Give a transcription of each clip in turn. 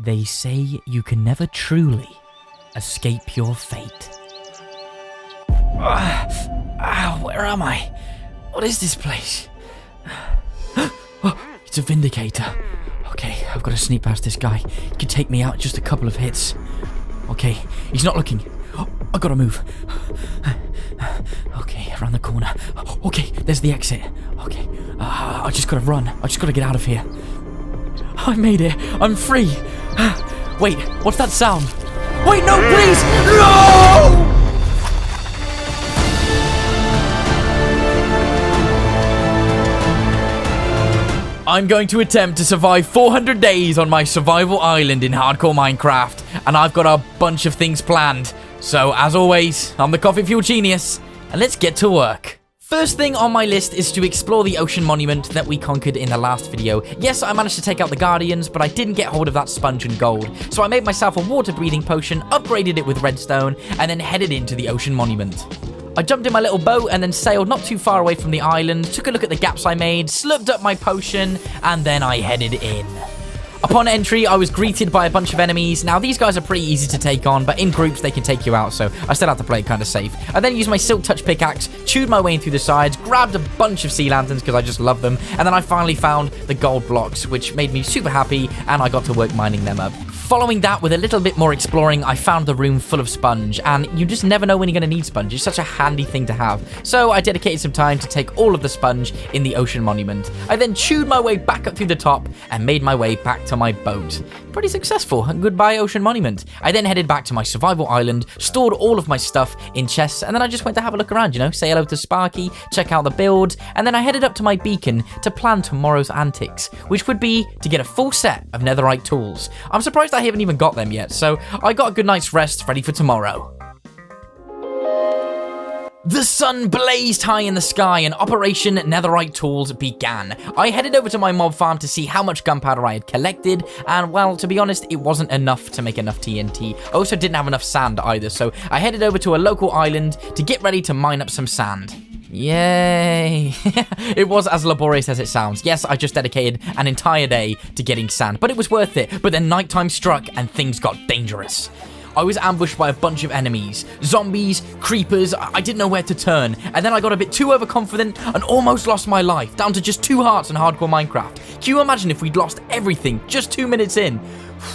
They say you can never truly escape your fate. Where am I? What is this place? It's a Vindicator. Okay, I've got to sneak past this guy. He can take me out in just a couple of hits. Okay, he's not looking. I've got to move. Okay, around the corner. Okay, there's the exit. Okay, I just got to run. I just got to get out of here. I made it. I'm free. Wait, what's that sound? Wait, no, please! No! I'm going to attempt to survive 400 days on my survival island in Hardcore Minecraft, and I've got a bunch of things planned. So, as always, I'm the Coffee Fuel Genius, and let's get to work. First thing on my list is to explore the ocean monument that we conquered in the last video. Yes, I managed to take out the Guardians, but I didn't get hold of that sponge and gold. So I made myself a water-breathing potion, upgraded it with redstone, and then headed into the ocean monument. I jumped in my little boat and then sailed not too far away from the island, took a look at the gaps I made, slurped up my potion, and then I headed in. Upon entry, I was greeted by a bunch of enemies. Now, these guys are pretty easy to take on, but in groups, they can take you out, so I still have to play it kind of safe. I then used my Silk Touch pickaxe, chewed my way in through the sides, grabbed a bunch of sea lanterns because I just love them, and then I finally found the gold blocks, which made me super happy, and I got to work mining them up. Following that, with a little bit more exploring, I found the room full of sponge, and you just never know when you're going to need sponge. It's such a handy thing to have. So I dedicated some time to take all of the sponge in the ocean monument. I then chewed my way back up through the top and made my way back to my boat. Pretty successful. Goodbye, ocean monument. I then headed back to my survival island, stored all of my stuff in chests, and then I just went to have a look around, say hello to Sparky, check out the build, and then I headed up to my beacon to plan tomorrow's antics, which would be to get a full set of netherite tools. I'm surprised I haven't even got them yet, so I got a good night's rest ready for tomorrow. The sun blazed high in the sky and Operation Netherite Tools began. I headed over to my mob farm to see how much gunpowder I had collected, and well, to be honest, it wasn't enough to make enough TNT. I also didn't have enough sand either, so I headed over to a local island to get ready to mine up some sand. Yay! It was as laborious as it sounds. Yes, I just dedicated an entire day to getting sand, but it was worth it. But then nighttime struck and things got dangerous. I was ambushed by a bunch of enemies. Zombies, creepers, I didn't know where to turn. And then I got a bit too overconfident and almost lost my life, down to just 2 hearts in Hardcore Minecraft. Can you imagine if we'd lost everything just 2 minutes in?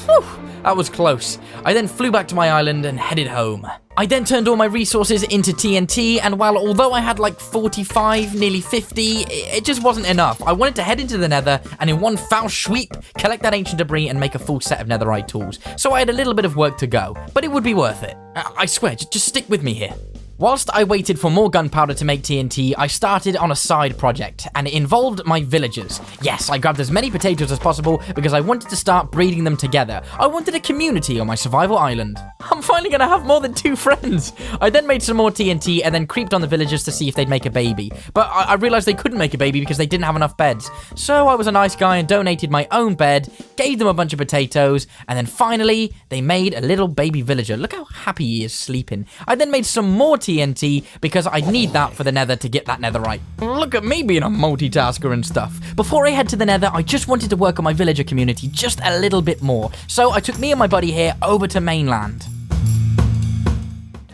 Whew, that was close. I then flew back to my island and headed home. I then turned all my resources into TNT, and while although I had like 45, nearly 50, it just wasn't enough. I wanted to head into the nether, and in one foul sweep, collect that ancient debris and make a full set of netherite tools. So I had a little bit of work to go, but it would be worth it. I swear, just stick with me here. Whilst I waited for more gunpowder to make TNT, I started on a side project, and it involved my villagers. Yes, I grabbed as many potatoes as possible because I wanted to start breeding them together. I wanted a community on my survival island. I'm finally gonna have more than 2 friends. I then made some more TNT and then creeped on the villagers to see if they'd make a baby. But I realized they couldn't make a baby because they didn't have enough beds. So I was a nice guy and donated my own bed, gave them a bunch of potatoes, and then finally, they made a little baby villager. Look how happy he is sleeping. I then made some more TNT because I need that for the nether to get that netherite. Look at me being a multitasker and stuff. Before I head to the nether, I just wanted to work on my villager community just a little bit more. So I took me and my buddy here over to mainland.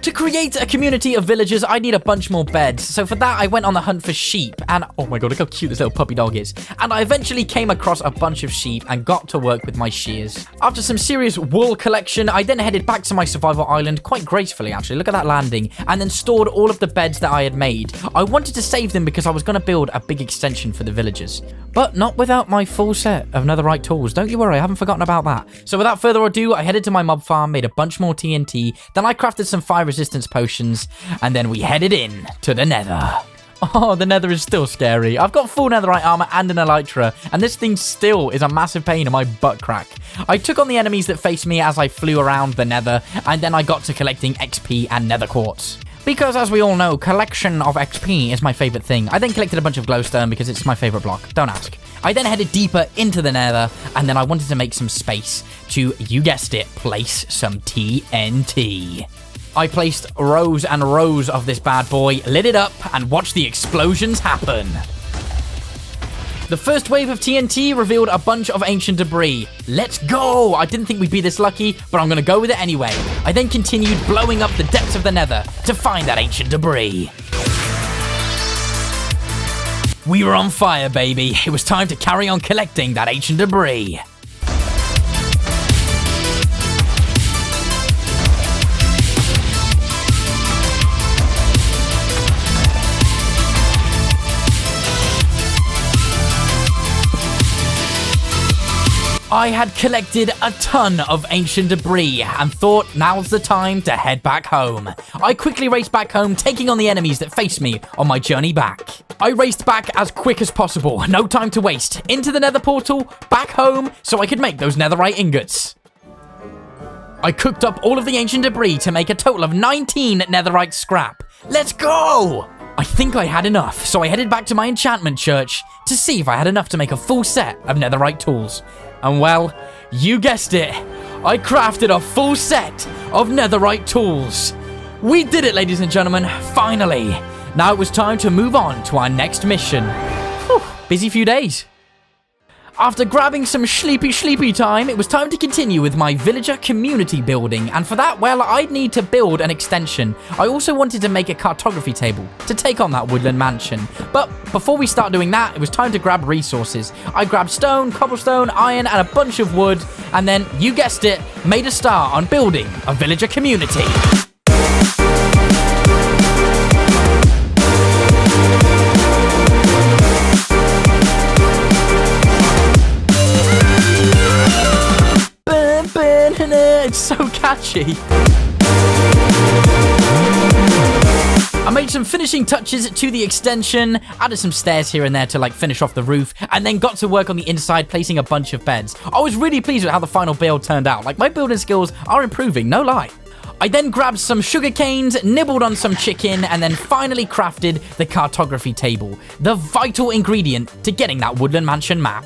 To create a community of villagers, I need a bunch more beds. So for that, I went on the hunt for sheep. And oh my god, look how cute this little puppy dog is. And I eventually came across a bunch of sheep and got to work with my shears. After some serious wool collection, I then headed back to my survival island quite gracefully, actually. Look at that landing. And then stored all of the beds that I had made. I wanted to save them because I was going to build a big extension for the villagers. But not without my full set of netherite tools. Don't you worry, I haven't forgotten about that. So without further ado, I headed to my mob farm, made a bunch more TNT. Then I crafted some fire resistance potions, and then we headed in to the nether. Oh, the nether is still scary. I've got full netherite armor and an elytra, and this thing still is a massive pain in my butt crack. I took on the enemies that faced me as I flew around the nether, and then I got to collecting XP and nether quartz. Because, as we all know, collection of XP is my favorite thing. I then collected a bunch of glowstone because it's my favorite block. Don't ask. I then headed deeper into the nether, and then I wanted to make some space to, you guessed it, place some TNT. I placed rows and rows of this bad boy, lit it up, and watched the explosions happen. The first wave of TNT revealed a bunch of ancient debris. Let's go! I didn't think we'd be this lucky, but I'm gonna go with it anyway. I then continued blowing up the depths of the nether to find that ancient debris. We were on fire, baby. It was time to carry on collecting that ancient debris. I had collected a ton of ancient debris and thought now's the time to head back home. I quickly raced back home, taking on the enemies that faced me on my journey back. I raced back as quick as possible, no time to waste, into the nether portal, back home, so I could make those netherite ingots. I cooked up all of the ancient debris to make a total of 19 netherite scrap. Let's go! I think I had enough, so I headed back to my enchantment church to see if I had enough to make a full set of netherite tools. And well, you guessed it, I crafted a full set of netherite tools. We did it, ladies and gentlemen, finally. Now it was time to move on to our next mission. Whew, busy few days. After grabbing some sleepy time, it was time to continue with my villager community building, and for that, well, I'd need to build an extension. I also wanted to make a cartography table to take on that woodland mansion. But before we start doing that, it was time to grab resources. I grabbed stone, cobblestone, iron, and a bunch of wood, and then, you guessed it, made a start on building a villager community. It's so catchy. I made some finishing touches to the extension, added some stairs here and there to like finish off the roof, and then got to work on the inside, placing a bunch of beds. I was really pleased with how the final build turned out. Like, my building skills are improving, no lie. I then grabbed some sugar canes, nibbled on some chicken, and then finally crafted the cartography table, the vital ingredient to getting that woodland mansion map.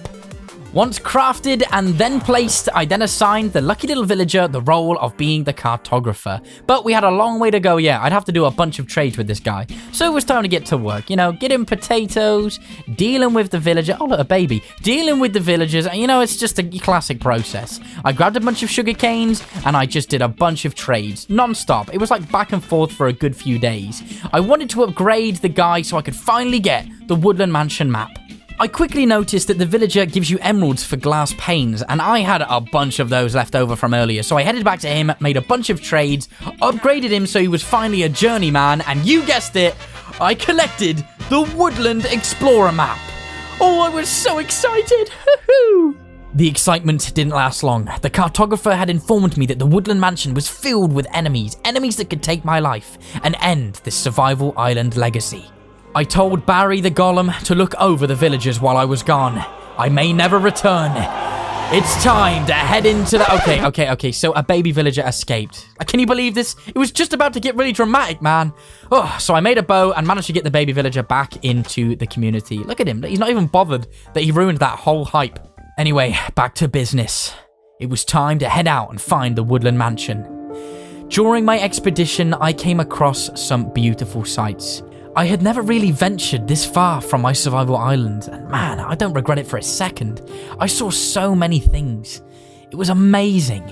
Once crafted and then placed, I then assigned the lucky little villager the role of being the cartographer. But we had a long way to go, yeah. I'd have to do a bunch of trades with this guy. So it was time to get to work, you know, get him potatoes, dealing with the villager. Oh, look, a baby. Dealing with the villagers, you know, it's just a classic process. I grabbed a bunch of sugar canes and I just did a bunch of trades, non-stop. It was like back and forth for a good few days. I wanted to upgrade the guy so I could finally get the Woodland Mansion map. I quickly noticed that the villager gives you emeralds for glass panes, and I had a bunch of those left over from earlier, so I headed back to him, made a bunch of trades, upgraded him so he was finally a journeyman, and you guessed it, I collected the Woodland Explorer map. Oh, I was so excited! The excitement didn't last long. The cartographer had informed me that the Woodland Mansion was filled with enemies that could take my life and end this survival island legacy. I told Barry the Golem to look over the villagers while I was gone. I may never return. It's time to head into the... Okay, so a baby villager escaped. Can you believe this? It was just about to get really dramatic, man. Oh, so I made a bow and managed to get the baby villager back into the community. Look at him. He's not even bothered that he ruined that whole hype. Anyway, back to business. It was time to head out and find the Woodland Mansion. During my expedition, I came across some beautiful sights. I had never really ventured this far from my survival island, and man, I don't regret it for a second. I saw so many things. It was amazing.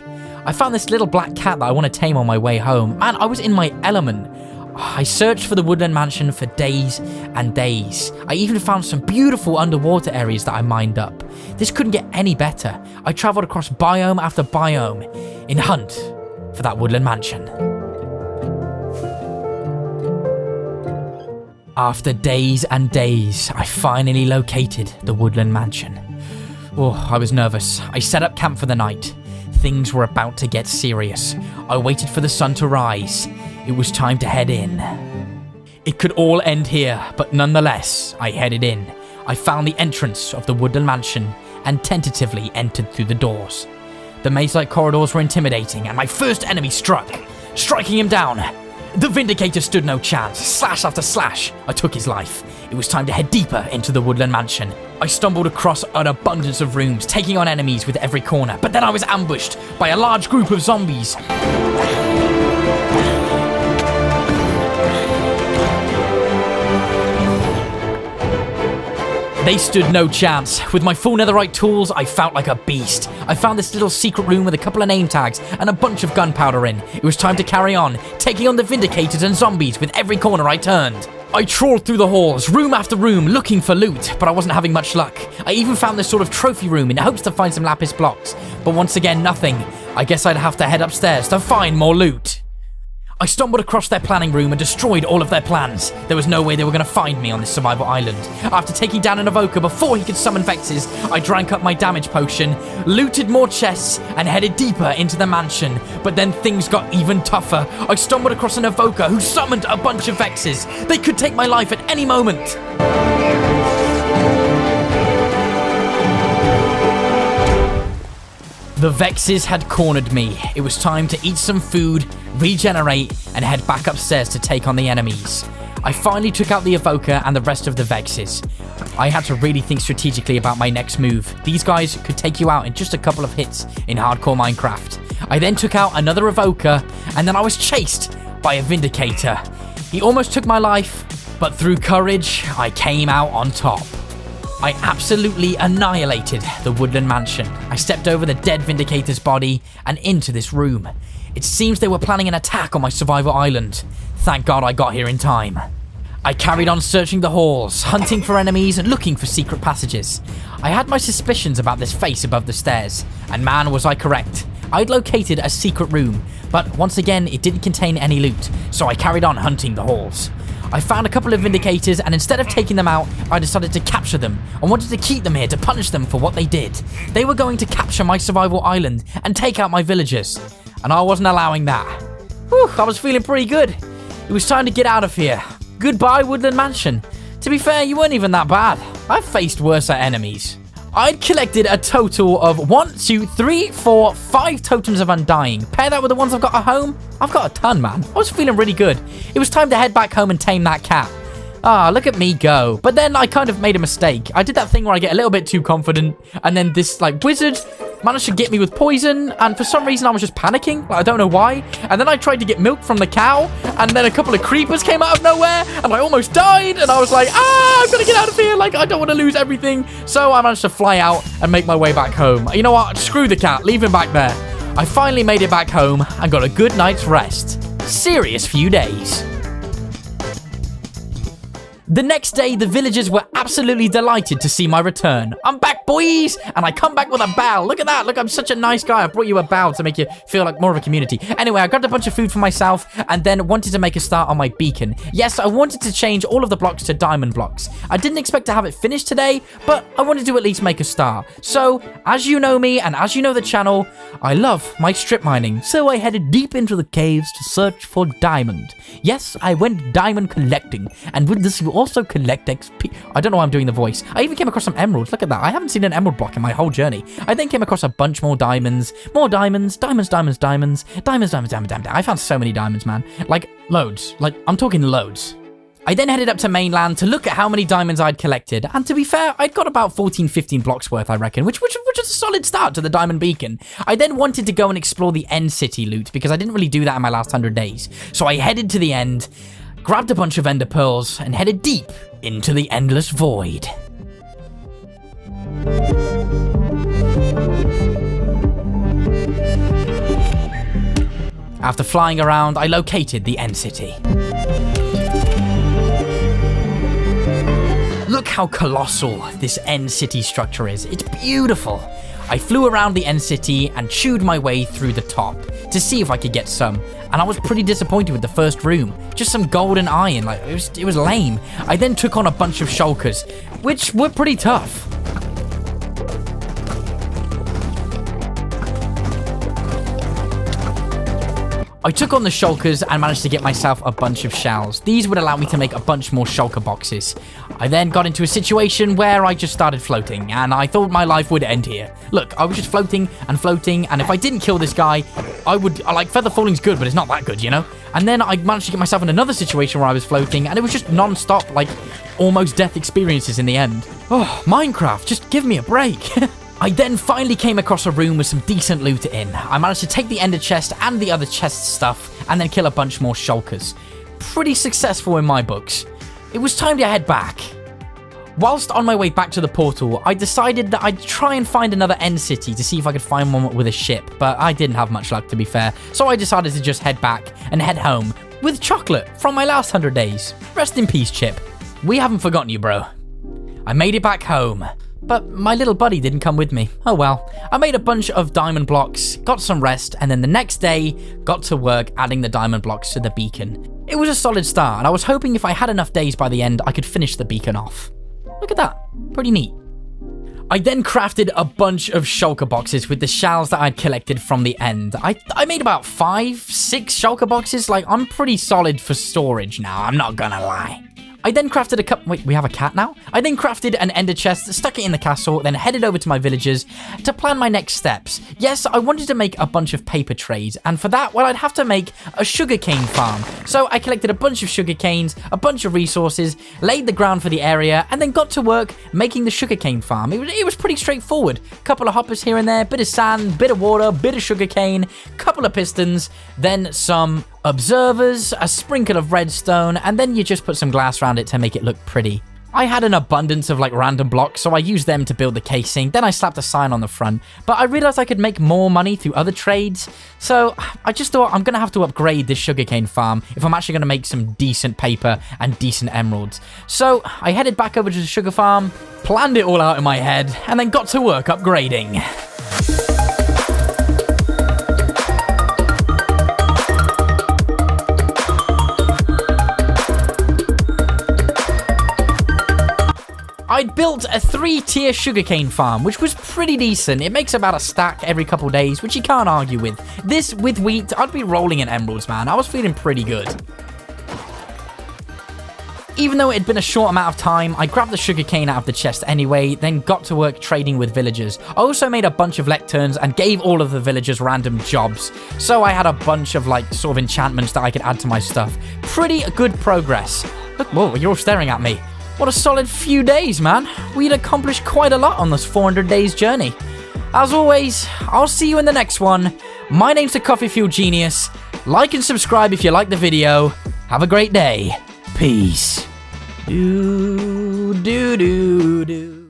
I found this little black cat that I want to tame on my way home. Man, I was in my element. I searched for the Woodland Mansion for days and days. I even found some beautiful underwater areas that I mined up. This couldn't get any better. I traveled across biome after biome in hunt for that Woodland Mansion. After days and days, I finally located the Woodland Mansion. Oh, I was nervous. I set up camp for the night. Things were about to get serious. I waited for the sun to rise. It was time to head in. It could all end here, but nonetheless, I headed in. I found the entrance of the Woodland Mansion and tentatively entered through the doors. The maze-like corridors were intimidating, and my first enemy struck, striking him down. The Vindicator stood no chance. Slash after slash, I took his life. It was time to head deeper into the Woodland Mansion. I stumbled across an abundance of rooms, taking on enemies with every corner, but then I was ambushed by a large group of zombies. They stood no chance. With my full netherite tools, I felt like a beast. I found this little secret room with a couple of name tags and a bunch of gunpowder in. It was time to carry on, taking on the Vindicators and zombies with every corner I turned. I trawled through the halls, room after room, looking for loot, but I wasn't having much luck. I even found this sort of trophy room in hopes to find some lapis blocks, but once again, nothing. I guess I'd have to head upstairs to find more loot. I stumbled across their planning room and destroyed all of their plans. There was no way they were going to find me on this survival island. After taking down an evoker before he could summon Vexes, I drank up my damage potion, looted more chests, and headed deeper into the mansion. But then things got even tougher. I stumbled across an evoker who summoned a bunch of Vexes. They could take my life at any moment. The Vexes had cornered me. It was time to eat some food, regenerate, and head back upstairs to take on the enemies. I finally took out the evoker and the rest of the Vexes. I had to really think strategically about my next move. These guys could take you out in just a couple of hits in hardcore Minecraft. I then took out another evoker, and then I was chased by a Vindicator. He almost took my life, but through courage, I came out on top. I absolutely annihilated the Woodland Mansion. I stepped over the dead Vindicator's body and into this room. It seems they were planning an attack on my survival island. Thank God I got here in time. I carried on searching the halls, hunting for enemies and looking for secret passages. I had my suspicions about this face above the stairs, and man was I correct. I'd located a secret room, but once again it didn't contain any loot, so I carried on hunting the halls. I found a couple of Vindicators, and instead of taking them out, I decided to capture them. I wanted to keep them here to punish them for what they did. They were going to capture my survival island and take out my villagers, and I wasn't allowing that. Whew, I was feeling pretty good. It was time to get out of here. Goodbye, Woodland Mansion. To be fair, you weren't even that bad. I've faced worse enemies. I'd collected a total of 1, 2, 3, 4, 5 totems of Undying. Pair that with the ones I've got at home. I've got a ton, man. I was feeling really good. It was time to head back home and tame that cat. Ah, look at me go. But then I kind of made a mistake. I did that thing where I get a little bit too confident, and then this, wizard managed to get me with poison, and for some reason I was just panicking. I don't know why. And then I tried to get milk from the cow, and then a couple of creepers came out of nowhere, and I almost died, and I was like, I'm gonna get out of here. I don't want to lose everything. So I managed to fly out and make my way back home. You know what? Screw the cat. Leave him back there. I finally made it back home and got a good night's rest. Serious few days. The next day, the villagers were absolutely delighted to see my return. I'm back, boys! And I come back with a bow. Look at that. Look, I'm such a nice guy. I brought you a bow to make you feel like more of a community. Anyway, I grabbed a bunch of food for myself and then wanted to make a start on my beacon. Yes, I wanted to change all of the blocks to diamond blocks. I didn't expect to have it finished today, but I wanted to at least make a start. So, as you know me and as you know the channel, I love my strip mining. So I headed deep into the caves to search for diamond. Yes, I went diamond collecting. And with this, you also collect XP. I don't know why I'm doing the voice. I even came across some emeralds. Look at that. I haven't seen an emerald block in my whole journey. I then came across a bunch more diamonds. More diamonds. Diamonds. I found so many diamonds, man. Loads. I'm talking loads. I then headed up to mainland to look at how many diamonds I'd collected, and to be fair, I'd got about 14-15 blocks worth, I reckon, which is a solid start to the diamond beacon. I then wanted to go and explore the end city loot, because I didn't really do that in my last 100 days. So I headed to the end, grabbed a bunch of ender pearls, and headed deep into the endless void. After flying around, I located the end city. Look how colossal this end city structure is. It's beautiful. I flew around the end city and chewed my way through the top to see if I could get some. And I was pretty disappointed with the first room. Just some gold and iron. It was lame. I then took on a bunch of shulkers, which were pretty tough. I took on the shulkers and managed to get myself a bunch of shells. These would allow me to make a bunch more shulker boxes. I then got into a situation where I just started floating, and I thought my life would end here. Look, I was just floating, and if I didn't kill this guy, feather falling's good, but it's not that good, you know? And then I managed to get myself in another situation where I was floating, and it was just non-stop, almost death experiences in the end. Oh, Minecraft, just give me a break. I then finally came across a room with some decent loot in. I managed to take the ender chest and the other chest stuff, and then kill a bunch more shulkers. Pretty successful in my books. It was time to head back. Whilst on my way back to the portal, I decided that I'd try and find another end city to see if I could find one with a ship, but I didn't have much luck, to be fair, so I decided to just head back and head home with chocolate from my last 100 days. Rest in peace, Chip. We haven't forgotten you, bro. I made it back home, but my little buddy didn't come with me. Oh well. I made a bunch of diamond blocks, got some rest, and then the next day, got to work adding the diamond blocks to the beacon. It was a solid start, and I was hoping if I had enough days by the end, I could finish the beacon off. Look at that. Pretty neat. I then crafted a bunch of shulker boxes with the shells that I'd collected from the end. I made about 5, 6 shulker boxes. Like, I'm pretty solid for storage now, I'm not gonna lie. I then crafted a cup. Wait, we have a cat now? I then crafted an ender chest, stuck it in the castle, then headed over to my villagers to plan my next steps. Yes, I wanted to make a bunch of paper trays, and for that, well, I'd have to make a sugarcane farm. So I collected a bunch of sugarcanes, a bunch of resources, laid the ground for the area, and then got to work making the sugarcane farm. It was pretty straightforward. Couple of hoppers here and there, bit of sand, bit of water, bit of sugarcane, couple of pistons, then some observers, a sprinkle of redstone, and then you just put some glass around it to make it look pretty. I had an abundance of like random blocks, so I used them to build the casing, then I slapped a sign on the front, but I realized I could make more money through other trades, so I just thought I'm gonna have to upgrade this sugarcane farm if I'm actually gonna make some decent paper and decent emeralds. So I headed back over to the sugar farm, planned it all out in my head, and then got to work upgrading. I'd built a 3-tier sugarcane farm, which was pretty decent. It makes about a stack every couple days, which you can't argue with. This, with wheat, I'd be rolling in emeralds, man. I was feeling pretty good. Even though it had been a short amount of time, I grabbed the sugarcane out of the chest anyway, then got to work trading with villagers. I also made a bunch of lecterns and gave all of the villagers random jobs. So I had a bunch of like sort of enchantments that I could add to my stuff. Pretty good progress. Look, whoa, you're all staring at me. What a solid few days, man. We'd accomplished quite a lot on this 400 days journey. As always, I'll see you in the next one. My name's the Coffee Fuel Genius. Like and subscribe if you like the video. Have a great day. Peace. Do, do, do, do.